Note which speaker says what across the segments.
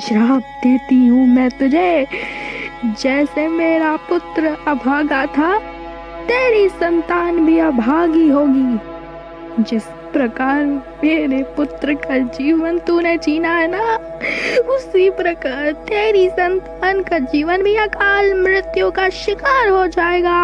Speaker 1: श्राप देती हूँ मैं तुझे, जैसे मेरा पुत्र अभागा था तेरी संतान भी अभागी होगी। जिस प्रकार मेरे पुत्र का जीवन तूने जीना है ना, उसी प्रकार तेरी संतान का जीवन भी अकाल मृत्यु का शिकार हो जाएगा।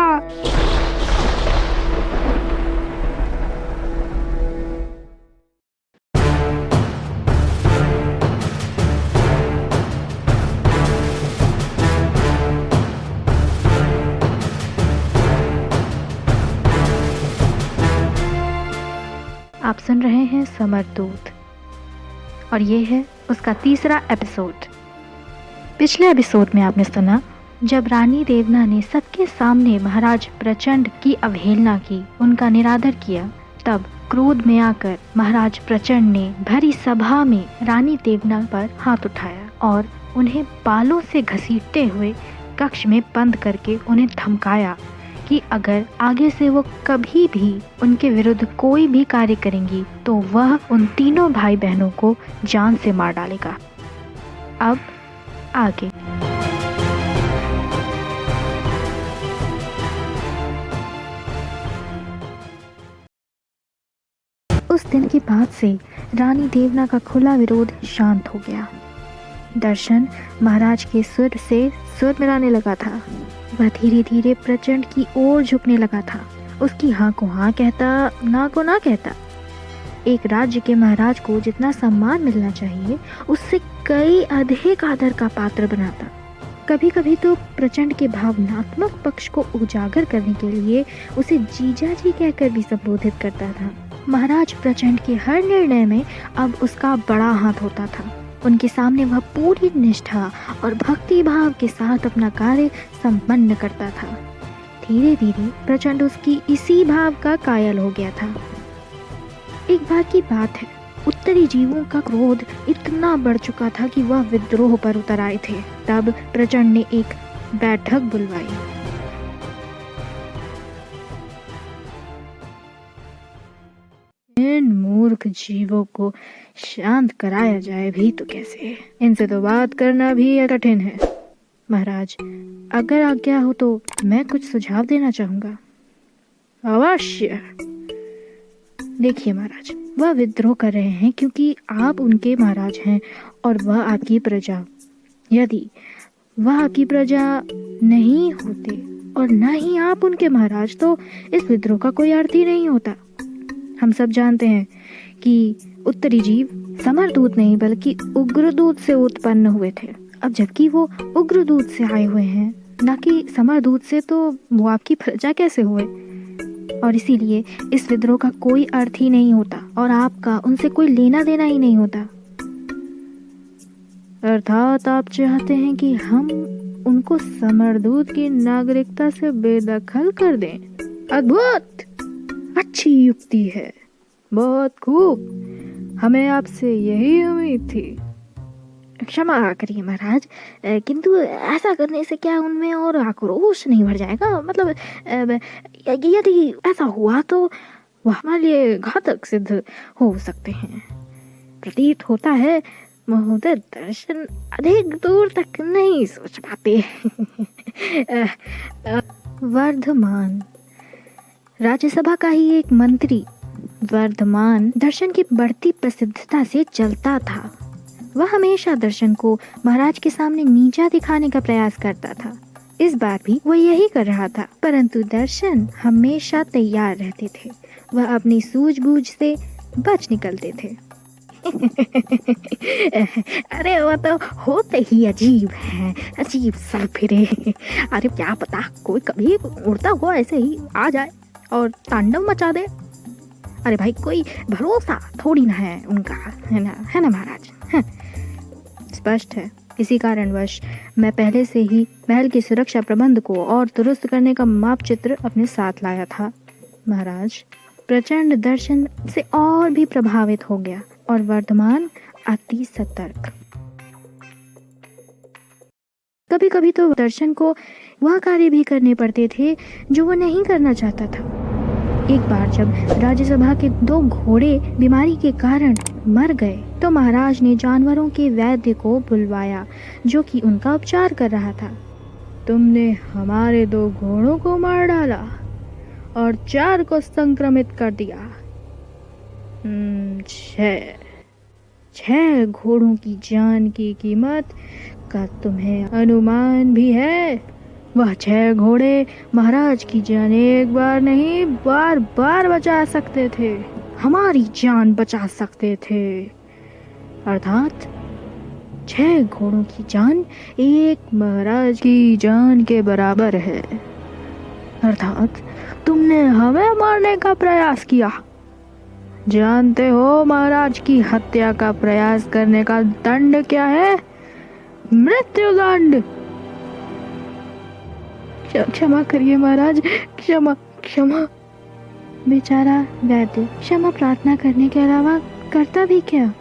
Speaker 2: आप सुन रहे हैं समरदूत और ये है उसका तीसरा एपिसोड। पिछले एपिसोड में आपने सुना जब रानी देवना ने सबके सामने महाराज प्रचंड की अवहेलना की, उनका निरादर किया, तब क्रोध में आकर महाराज प्रचंड ने भरी सभा में रानी देवना पर हाथ उठाया और उन्हें बालों से घसीटते हुए कक्ष में बंद करके उन्हें धमकाया कि अगर आगे से वो कभी भी उनके विरुद्ध कोई भी कार्य करेंगी तो वह उन तीनों भाई बहनों को जान से मार डालेगा। अब आगे। उस दिन के बाद से रानी देवना का खुला विरोध शांत हो गया। दर्शन महाराज के सुर से सुर मिलाने लगा था। वह धीरे धीरे प्रचंड की ओर झुकने लगा था। उसकी हाँ को हाँ कहता, ना को ना कहता। एक राज्य के महाराज को जितना सम्मान मिलना चाहिए उससे कई अधिक आदर का पात्र बनाता। कभी कभी तो प्रचंड के भावनात्मक पक्ष को उजागर करने के लिए उसे जीजा जी कहकर भी संबोधित करता था। महाराज प्रचंड के हर निर्णय में अब उसका बड़ा हाथ होता था। उनके सामने वह पूरी निष्ठा और भक्ति भाव के साथ अपना कार्य संपन्न करता था। धीरे धीरे प्रचंड उसकी इसी भाव का कायल हो गया था। एक बार की बात है, उत्तरी जीवों का क्रोध इतना बढ़ चुका था कि वह विद्रोह पर उतर आए थे। तब प्रचंड ने एक बैठक बुलवाई। इन मूर्ख जीवों को शांत कराया जाए भी तो कैसे, इनसे तो बात करना भी कठिन है। महाराज, अगर आज्ञा हो तो मैं कुछ सुझाव देना चाहूंगा। अवश्य। देखिए महाराज, वह विद्रोह कर रहे हैं क्योंकि आप उनके महाराज हैं और वह आपकी प्रजा। यदि वह आपकी प्रजा नहीं होते और न ही आप उनके महाराज तो इस विद्रोह का कोई अर्थ ही नहीं होता। हम सब जानते हैं कि उत्तरी जीव समरदूत नहीं बल्कि उग्रदूत से उत्पन्न हुए थे। अब जबकि वो उग्रदूत से आए हुए हैं न कि समरदूत से, तो वो आपकी प्रजा कैसे हुए? और इसीलिए इस विद्रोह का कोई अर्थ ही नहीं होता और आपका उनसे कोई लेना देना ही नहीं होता। अर्थात आप चाहते हैं कि हम उनको समरदूत की नागरिकता से बेदखल कर दें। अद्भुत, अच्छी युक्ति है, बहुत खूब, हमें आपसे यही उम्मीद थी। क्षमा करिए महाराज, किंतु ऐसा करने से क्या उनमें और आक्रोश नहीं बढ़ जाएगा? मतलब यदि ऐसा हुआ तो वह हमारे लिए घातक सिद्ध हो सकते हैं। प्रतीत होता है महोदय दर्शन अधिक दूर तक नहीं सोच पाते। वर्धमान राज्यसभा का ही एक मंत्री वर्धमान दर्शन की बढ़ती प्रसिद्धता से चलता था। वह हमेशा दर्शन को महाराज के सामने नीचा दिखाने का प्रयास करता था। इस बार भी वह यही कर रहा था, परंतु दर्शन हमेशा तैयार रहते थे। वह अपनी सूझबूझ से बच निकलते थे। अरे वो तो होते ही अजीब है, अजीब सर फिरे। अरे क्या पता कोई कभी उड़ता हुआ ऐसे ही आ जाए और तांडव मचा दे। अरे भाई, कोई भरोसा थोड़ी ना है उनका, है ना महाराज? स्पष्ट है, इसी कारणवश मैं पहले से ही महल की सुरक्षा प्रबंध को और दुरुस्त करने का मापचित्र अपने साथ लाया था। महाराज प्रचंड दर्शन से और भी प्रभावित हो गया और वर्धमान अति सतर्क। कभी कभी तो दर्शन को वह कार्य भी करने पड़ते थे जो वो नहीं करना चाहता था। एक बार जब राज्यसभा के 2 घोड़े बीमारी के कारण मर गए तो महाराज ने जानवरों के वैद्य को बुलवाया जो कि उनका उपचार कर रहा था।
Speaker 1: तुमने हमारे 2 घोड़ों को मार डाला और 4 को संक्रमित कर दिया। 6 घोड़ों की जान की कीमत का तुम्हें अनुमान भी है? वह 6 घोड़े महाराज की जान एक बार नहीं बार बार बचा सकते थे, हमारी जान बचा सकते थे। अर्थात 6 घोड़ों की जान एक महाराज की जान के बराबर है। अर्थात तुमने हमें मारने का प्रयास किया। जानते हो महाराज की हत्या का प्रयास करने का दंड क्या है? मृत्युदंड।
Speaker 2: क्षमा करिए महाराज, क्षमा क्षमा। बेचारा वैद्य क्षमा प्रार्थना करने के अलावा करता भी क्या?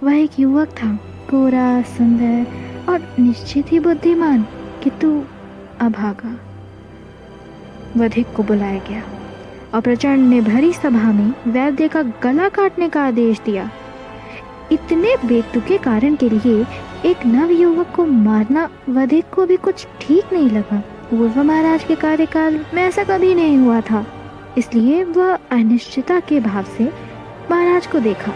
Speaker 2: वह एक युवक था, गोरा, सुंदर और निश्चित ही बुद्धिमान, किंतु अभागा। वधिक को बुलाया गया और प्रचंड ने भरी सभा में वैद्य का गला काटने का आदेश दिया। इतने बेतुके कारण के लिए एक नवयुवक को मारना वधिक को भी कुछ ठीक नहीं लगा। पूर्व महाराज के कार्यकाल में ऐसा कभी नहीं हुआ था, इसलिए वह अनिश्चितता के भाव से महाराज को देखा।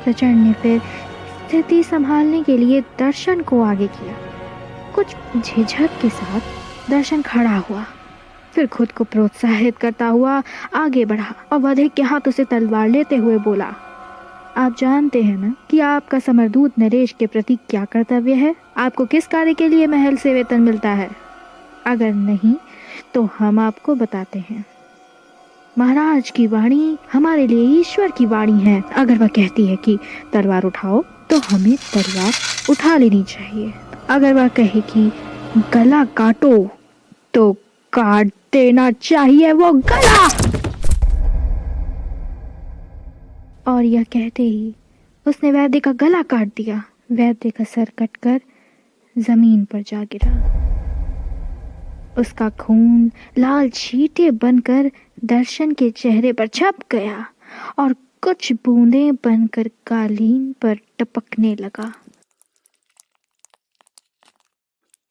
Speaker 2: प्रचंड ने फिर स्थिति संभालने के लिए दर्शन को आगे किया। कुछ झिझक के साथ दर्शन खड़ा हुआ, फिर खुद को प्रोत्साहित करता हुआ आगे बढ़ा और वधिक के हाथों से तलवार लेते हुए बोला, आप जानते हैं ना कि आपका समरदूत नरेश के प्रति क्या कर्तव्य है? आपको किस कार्य के लिए महल से वेतन मिलता है? अगर नहीं तो हम आपको बताते हैं। महाराज की वाणी हमारे लिए ईश्वर की वाणी है। अगर वह कहती है कि तलवार उठाओ तो हमें तलवार उठा लेनी चाहिए। अगर वह कहे कि गला काटो तो काट देना चाहिए वो गला। और यह कहते ही उसने वैद्य का गला काट दिया। वैद्य का सर कटकर जमीन पर जा गिरा। उसका खून लाल छींटे बनकर दर्शन के चेहरे पर छप गया और कुछ बूंदें बनकर कालीन पर टपकने लगा।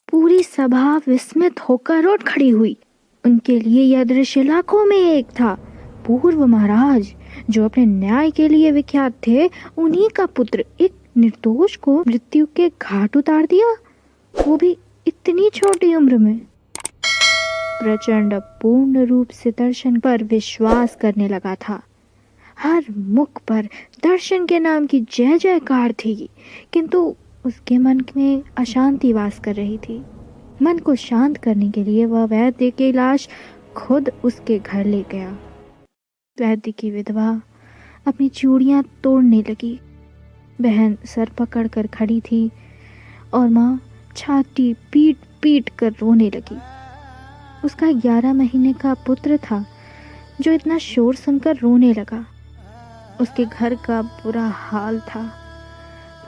Speaker 2: पूरी सभा विस्मित होकर उठ खड़ी हुई। उनके लिए यह दृश्य लाखों में एक था। पूर्व महाराज जो अपने न्याय के लिए विख्यात थे, उन्हीं का पुत्र एक निर्दोष को मृत्यु के घाट उतार दिया, वो भी इतनी छोटी उम्र में। प्रचंड पूर्ण रूप से दर्शन पर विश्वास करने लगा था। हर मुख पर दर्शन के नाम की जय जयकार थी, किंतु उसके मन में अशांति वास कर रही थी। मन को शांत करने के लिए वह वैद्य की लाश खुद उसके घर ले गया। वैद्य की विधवा अपनी चूड़ियां तोड़ने लगी। बहन सर पकड़ कर खड़ी थी और माँ छाती पीट पीट कर रोने लगी। उसका 11 महीने का पुत्र था जो इतना शोर सुनकर रोने लगा। उसके घर का बुरा हाल था।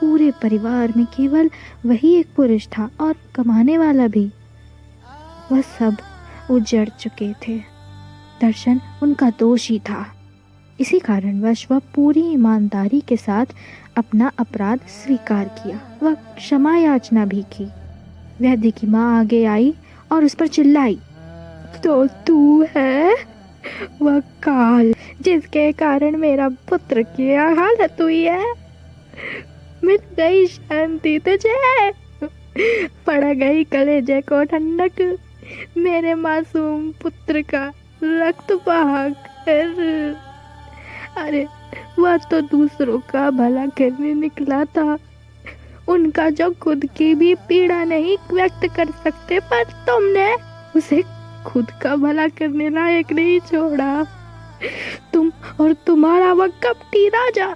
Speaker 2: पूरे परिवार में केवल वही एक पुरुष था और कमाने वाला भी। वह सब उजड़ चुके थे। दर्शन उनका दोषी था। इसी कारणवश वह पूरी ईमानदारी के साथ अपना अपराध स्वीकार किया। वह क्षमा याचना भी की। वैद्य की माँ आगे आई और उस पर चिल्लाई, तो तू है वह काल जिसके कारण मेरा पुत्र की हालत हुई है? मिल गई शांति तुझे, पड़ गई कलेजे को ठंडक, मेरे मासूम पुत्र का रक्त बहाकर। अरे वह तो दूसरों का भला करने निकला था, उनका जो खुद की भी पीड़ा नहीं व्यक्त कर सकते, पर तुमने उसे खुद का भला करने लायक नहीं छोड़ा। तुम और तुम्हारा वह कपटी राजा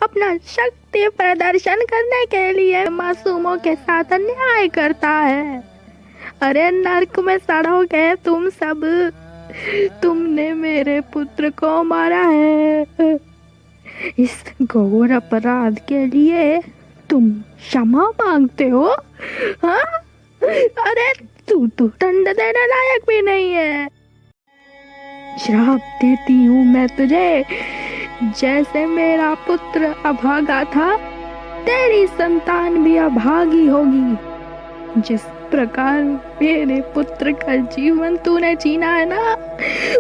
Speaker 2: अपना शक्ति प्रदर्शन करने के लिए मासूमों के साथ अन्याय करता है। अरे नरक में सड़ोगे तुम सब। तुमने मेरे पुत्र को मारा है। इस घोर अपराध के लिए तुम क्षमा मांगते हो? हाँ? अरे तू तो दंड देने लायक भी नहीं है।
Speaker 1: श्राप देती हूँ मैं तुझे, जैसे मेरा पुत्र अभागा था तेरी संतान भी अभागी होगी। जिस प्रकार मेरे पुत्र का जीवन तूने जीना है ना,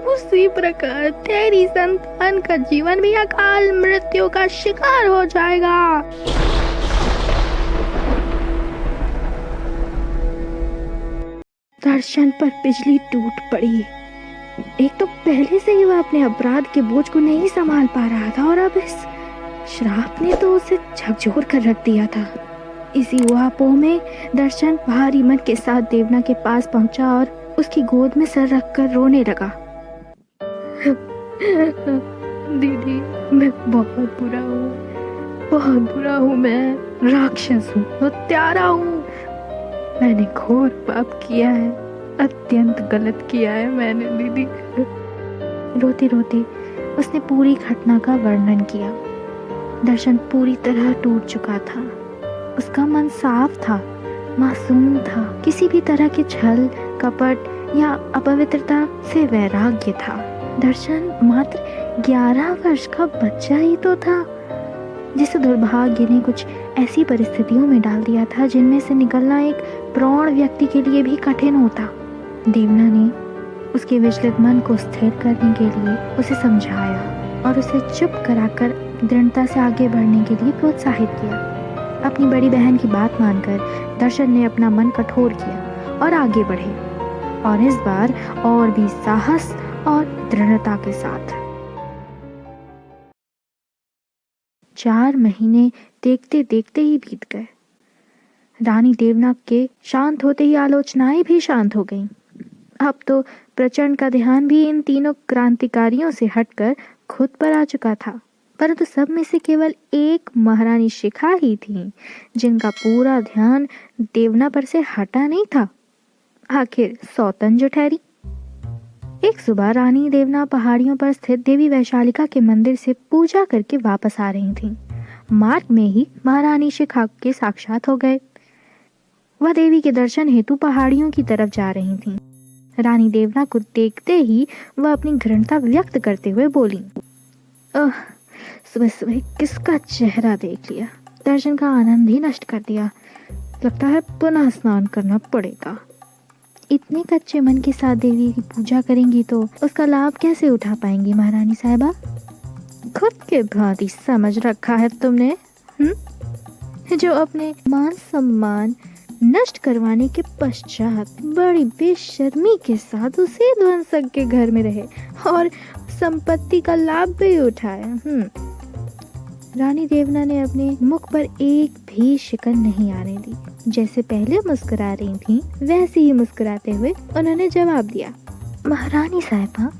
Speaker 1: उसी प्रकार तेरी संतान का जीवन भी अकाल मृत्यु का शिकार हो जाएगा। दर्शन पर बिजली टूट पड़ी। एक तो पहले से ही वह अपने अपराध के बोझ को नहीं संभाल पा रहा था, और अब इस श्राप ने तो उसे झकझोर कर रख दिया था। इसी ऊहापोह में दर्शन भारी मन के साथ देवना के पास पहुंचा और उसकी गोद में सर रखकर रोने लगा। दीदी, मैं बहुत बुरा हूँ, मैं राक्षस हूँ, हत्यारा हूँ। मैंने घोर पाप किया है, अत्यंत गलत किया है मैंने दीदी। रोते रोते उसने पूरी घटना का वर्णन किया। दर्शन पूरी तरह टूट चुका था। उसका मन साफ था, मासूम था, किसी भी तरह के छल कपट या अपवित्रता से वैराग्य था। दर्शन मात्र 11 वर्ष का बच्चा ही तो था, जिसे दुर्भाग्य ने कुछ ऐसी परिस्थितियों में डाल दिया था जिनमें से निकलना एक प्रौढ़ व्यक्ति के लिए भी कठिन होता। देवना ने उसके विचलित मन को स्थिर करने के लिए उसे समझाया और उसे चुप कराकर दृढ़ता से आगे बढ़ने के लिए प्रोत्साहित किया। अपनी बड़ी बहन की बात मानकर दर्शन ने अपना मन कठोर किया और आगे बढ़े, और इस बार और भी साहस और दृढ़ता के साथ। 4 महीने देखते देखते ही बीत गए। रानी देवना के शांत होते ही आलोचनाएं भी शांत हो गईं। अब तो प्रचंड का ध्यान भी इन तीनों क्रांतिकारियों से हटकर खुद पर आ चुका था, परंतु सब में से केवल एक महारानी शिखा ही थी जिनका पूरा ध्यान देवना पर से हटा नहीं था। आखिर सौतन जो ठहरी। एक सुबह रानी देवना पहाड़ियों पर स्थित देवी वैशालिका के मंदिर से पूजा करके वापस आ रही थीं। मार्ग में ही महारानी शिखा के साक्षात हो गए। वह देवी के दर्शन हेतु पहाड़ियों की तरफ जा रही थीं। रानी देवना को देखते ही वह अपनी घृणता व्यक्त करते हुए बोली, सुबह सुबह किसका चेहरा देख लिया, दर्शन का आनंद ही नष्ट कर दिया। लगता है पुनः स्नान करना पड़ेगा। इतने कच्चे मन के साथ देवी की पूजा करेंगी तो उसका लाभ कैसे उठा पाएंगी महारानी साहिबा? खुद के भांति समझ रखा है तुमने, जो अपने मान सम्मान नष्ट करवाने के पश्चात बड़ी बेशर्मी के साथ उसी ध्वंसक के घर में रहे और संपत्ति का लाभ भी उठाया। रानी देवना ने अपने मुख पर एक भी शिकन नहीं आने दी। जैसे पहले मुस्कुरा रही थी वैसे ही मुस्कुराते हुए उन्होंने जवाब दिया, महारानी साहिबा,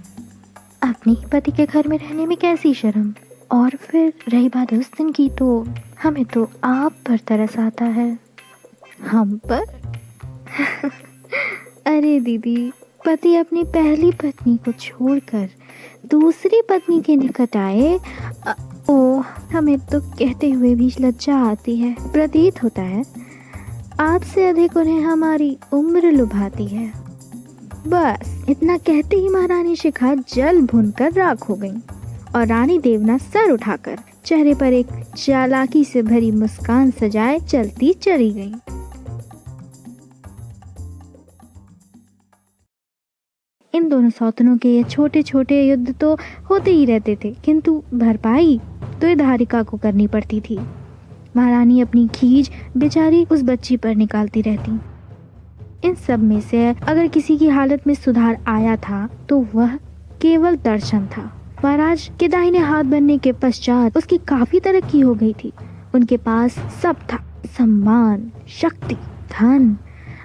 Speaker 1: अपने ही पति के घर में रहने में कैसी शर्म। और फिर रही बात उस दिन की, तो हमें तो आप पर तरस आता है। हम पर? अरे दीदी, पति अपनी पहली पत्नी को छोड़कर दूसरी पत्नी के निकट आए, हमें तो कहते हुए भी लज्जा आती है। प्रतीत होता है आपसे अधिक उन्हें हमारी उम्र लुभाती है। बस इतना कहते ही महारानी शिखा जल भुनकर राख हो गई और रानी देवना सर उठाकर चेहरे पर एक चालाकी से भरी मुस्कान सजाए चलती चली गई। इन दोनों सौतनों के ये छोटे छोटे युद्ध तो होते ही रहते थे, किंतु भरपाई तो ये धारिका को करनी पड़ती थी। महारानी अपनी खीज बेचारी उस बच्ची पर निकालती रहती। इन सब में से अगर किसी की हालत में सुधार आया था तो वह केवल दर्शन था। महाराज के दाहिने हाथ बनने के पश्चात उसकी काफी तरक्की हो गई थी। उनके पास सब था, सम्मान, शक्ति, धन,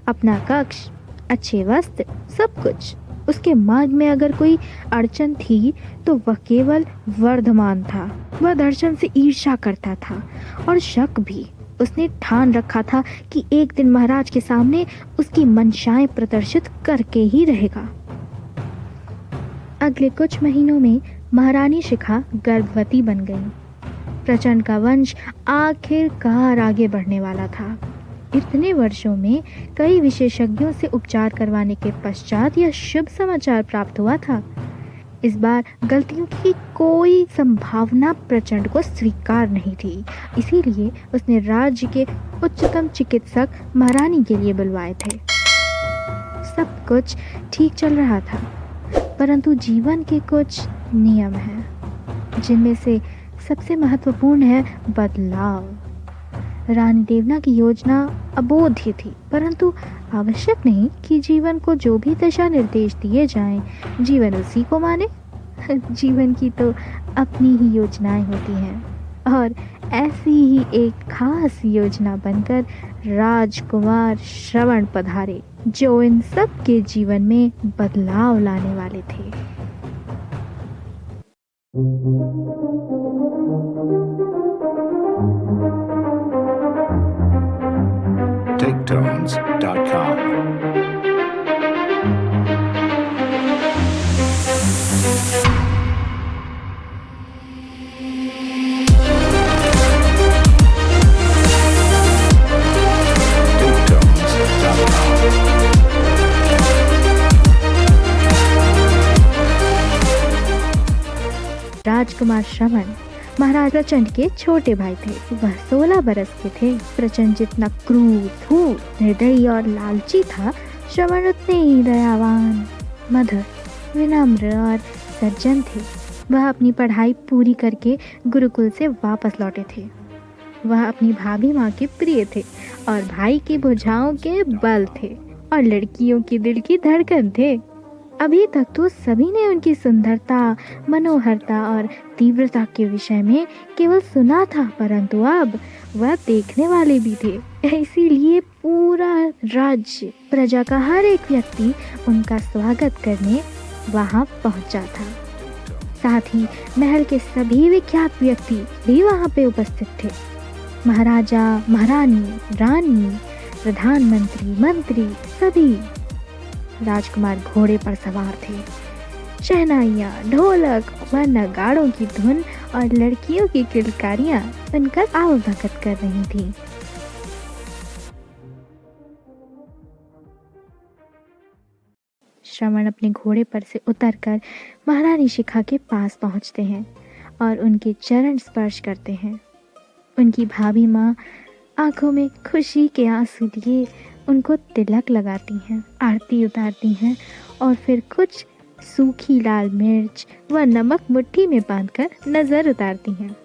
Speaker 1: अपना कक्ष, अच्छे वस्त्र, सब कुछ। उसके मार्ग में अगर कोई अड़चन थी तो वह केवल वर्धमान था। वह दर्शन से ईर्ष्या करता था और शक भी। उसने ठान रखा था कि एक दिन महाराज के सामने उसकी मंशाएं प्रदर्शित करके ही रहेगा। अगले कुछ महीनों में महारानी शिखा गर्भवती बन गई। प्रचंड का वंश आखिरकार आगे बढ़ने वाला था। इतने वर्षों में कई विशेषज्ञों से उपचार करवाने के पश्चात यह शुभ समाचार प्राप्त हुआ था
Speaker 2: इस बार गलतियों की कोई संभावना प्रचंड को स्वीकार नहीं थी। इसीलिए उसने राज्य के उच्चतम चिकित्सक महारानी के लिए बुलवाए थे। सब कुछ ठीक चल रहा था, परंतु जीवन के कुछ नियम हैं, जिनमें से सबसे महत्वपूर्ण है बदलाव। रानी देवना की योजना अबोध्य थी, परंतु आवश्यक नहीं कि जीवन को जो भी दिशा निर्देश दिए जाएं, जीवन उसी को माने। जीवन की तो अपनी ही योजनाएं होती हैं, और ऐसी ही एक खास योजना बनकर राजकुमार श्रवण पधारे, जो इन सब के जीवन में बदलाव लाने वाले थे।
Speaker 3: TakeTones.com.
Speaker 2: राजकुमार श्रवण महाराज प्रचंड के छोटे भाई थे। वह 16 बरस के थे। प्रचंड जितना क्रूर, धूर्त, निर्दयी और लालची था, श्रवण उतने ही दयावान, मधुर, विनम्र और सज्जन थे। वह अपनी पढ़ाई पूरी करके गुरुकुल से वापस लौटे थे। वह अपनी भाभी माँ के प्रिय थे और भाई की भुजाओं के बल थे और लड़कियों की दिल की धड़कन थे। अभी तक तो सभी ने उनकी सुंदरता, मनोहरता और तीव्रता के विषय में केवल सुना था, परंतु अब वह देखने वाले भी थे। इसीलिए पूरा राज्य, प्रजा का हर एक व्यक्ति उनका स्वागत करने वहां पहुंचा था। साथ ही महल के सभी विख्यात व्यक्ति भी वहां पे उपस्थित थे। महाराजा, महारानी, रानी, प्रधानमंत्री, मंत्री, सभी। राजकुमार घोड़े पर सवार थे। शहनाइयाँ, ढोलक व नगाड़ों की धुन और लड़कियों की किलकारियाँ उनका आवभगत कर रही थीं। श्रवण अपने घोड़े पर से उतरकर महारानी शिखा के पास पहुंचते हैं और उनके चरण स्पर्श करते हैं। उनकी भाभी माँ आंखों में खुशी के आंसू लिए उनको तिलक लगाती हैं, आरती उतारती हैं और फिर कुछ सूखी लाल मिर्च व नमक मुट्ठी में बांधकर नजर उतारती हैं।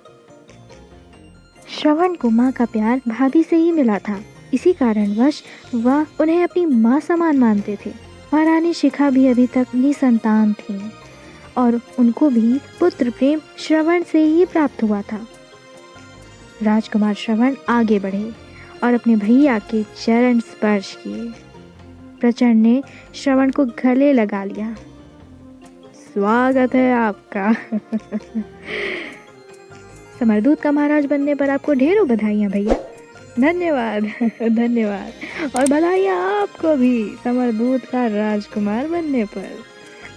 Speaker 2: श्रवण को माँ का प्यार भाभी से ही मिला था। इसी कारणवश वह उन्हें अपनी माँ समान मानते थे। महारानी शिखा भी अभी तक निसंतान थी और उनको भी पुत्र प्रेम श्रवण से ही प्राप्त हुआ था। राजकुमार श्रवण आगे बढ़े और अपने भैया के चरण स्पर्श किए। प्रचंड ने श्रवण को गले लगा लिया। स्वागत है आपका। समरदूत का महाराज बनने पर आपको ढेरों बधाइयाँ भैया। धन्यवाद धन्यवाद, और बधाइयाँ आपको भी समरदूत का राजकुमार बनने पर।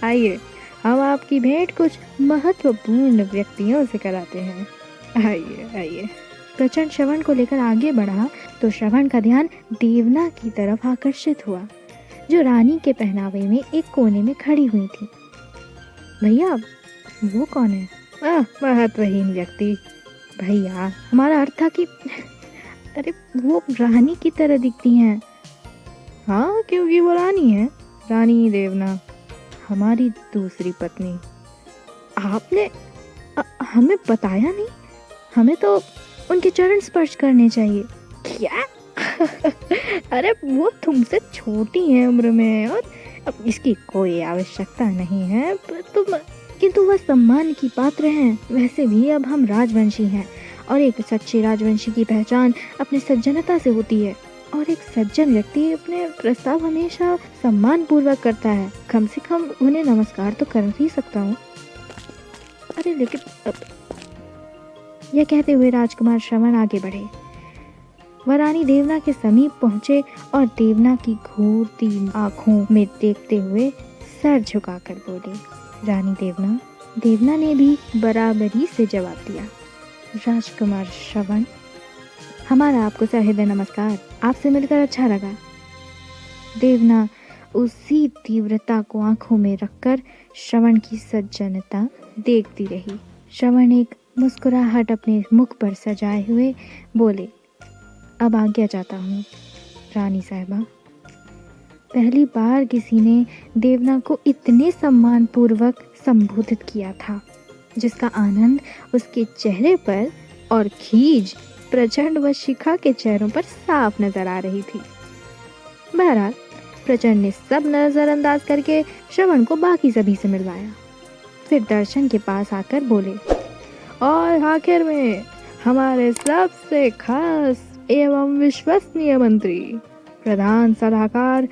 Speaker 2: आइए हम आपकी भेंट कुछ महत्वपूर्ण व्यक्तियों से कराते हैं। आइए आइए। प्रचंड श्रवण को लेकर आगे बढ़ा तो श्रवण का ध्यान देवना की तरफ आकर्षित हुआ, जो रानी के पहनावे में एक कोने में खड़ी हुई थी। भैया, वो कौन है? महत्वहीन व्यक्ति। भैया, हमारा अर्थ था कि अरे वो रानी की तरह दिखती हैं। हाँ, क्योंकि वो रानी है, रानी देवना, हमारी दूसरी पत्नी। आपने हमें बताया नहीं? हमें तो उनके चरण स्पर्श करने चाहिए। क्या? अरे वो तुमसे छोटी हैं उम्र में और अब इसकी कोई आवश्यकता नहीं है, किंतु वह सम्मान की पात्र हैं। वैसे भी अब हम राजवंशी हैं और एक सच्चे राजवंशी की पहचान अपने सज्जनता से होती है, और एक सज्जन व्यक्ति अपने प्रस्ताव हमेशा सम्मान पूर्वक करता है। कम से कम उन्हें नमस्कार तो कर ही सकता हूँ। अरे लेकिन यह कहते हुए राजकुमार श्रवण आगे बढ़े। वह रानी देवना के समीप पहुंचे और देवना की घूरती आंखों में देखते हुए सर झुकाकर बोले, रानी देवना। देवना ने भी बराबरी से जवाब दिया, राजकुमार श्रवण, हमारा आपको सहृदय नमस्कार। आपसे मिलकर अच्छा लगा। देवना उसी तीव्रता को आंखों में रखकर श्रवण की सज्जनता देखती रही। श्रवण एक मुस्कुराहट अपने मुख पर सजाए हुए बोले, अब आज्ञा चाहता हूँ रानी साहिबा। पहली बार किसी ने देवना को इतने सम्मानपूर्वक संबोधित किया था, जिसका आनंद उसके चेहरे पर और खीज प्रचंड व शिखा के चेहरों पर साफ नजर आ रही थी। बहरहाल प्रचंड ने सब नजरअंदाज करके श्रवण को बाकी सभी से मिलवाया। फिर दर्शन के पास आकर बोले, और आखिर में हमारे सबसे खास एवं विश्वसनीय मंत्री, प्रधान सलाहकार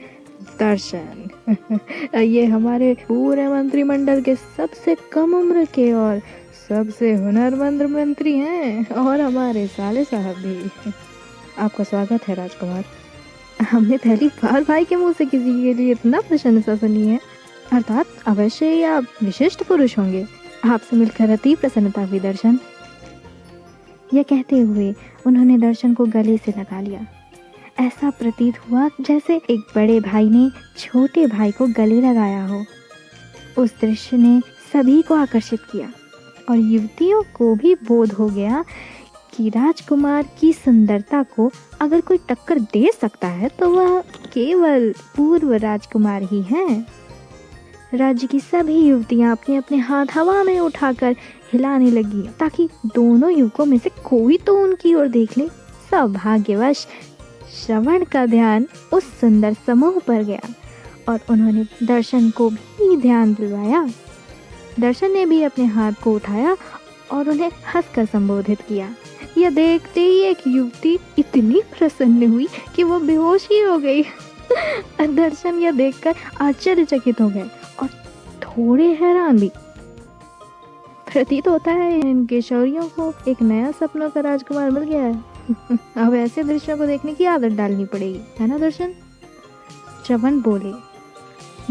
Speaker 2: दर्शन। ये हमारे पूरे मंत्रिमंडल के सबसे कम उम्र के और सबसे हुनरमंद मंत्री हैं, और हमारे साले साहब भी। आपका स्वागत है राजकुमार। हमने पहली बार भाई के मुंह से किसी के लिए इतना प्रशंसा सुनी है। अर्थात अवश्य ही आप विशिष्ट पुरुष होंगे। आपसे मिलकर अति प्रसन्नता हुई दर्शन। यह कहते हुए उन्होंने दर्शन को गले से लगा लिया। ऐसा प्रतीत हुआ जैसे एक बड़े भाई ने छोटे भाई को गले लगाया हो। उस दृश्य ने सभी को आकर्षित किया और युवतियों को भी बोध हो गया कि राजकुमार की सुंदरता को अगर कोई टक्कर दे सकता है तो वह केवल पूर्व राजकुमार ही हैं। राज्य की सभी युवतियां अपने अपने हाथ हवा में उठाकर हिलाने लगी ताकि दोनों युवकों में से कोई तो उनकी ओर देख ले। सौभाग्यवश श्रवण का ध्यान उस सुंदर समूह पर गया और उन्होंने दर्शन को भी ध्यान दिलवाया। दर्शन ने भी अपने हाथ को उठाया और उन्हें हंसकर संबोधित किया। यह देखते ही एक युवती इतनी प्रसन्न हुई कि वो बेहोश ही हो गई। दर्शन यह देखकर आश्चर्यचकित हो गए और थोड़े हैरान भी। प्रतीत होता है इन किशोरियों को एक नया सपनों का राजकुमार मिल गया है। अब ऐसे दृश्यों को देखने की आदत डालनी पड़ेगी, है ना दर्शन? श्रवण बोले।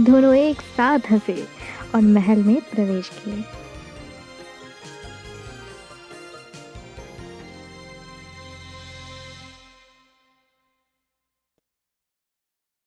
Speaker 2: दोनों एक साथ हंसे और महल में प्रवेश किए।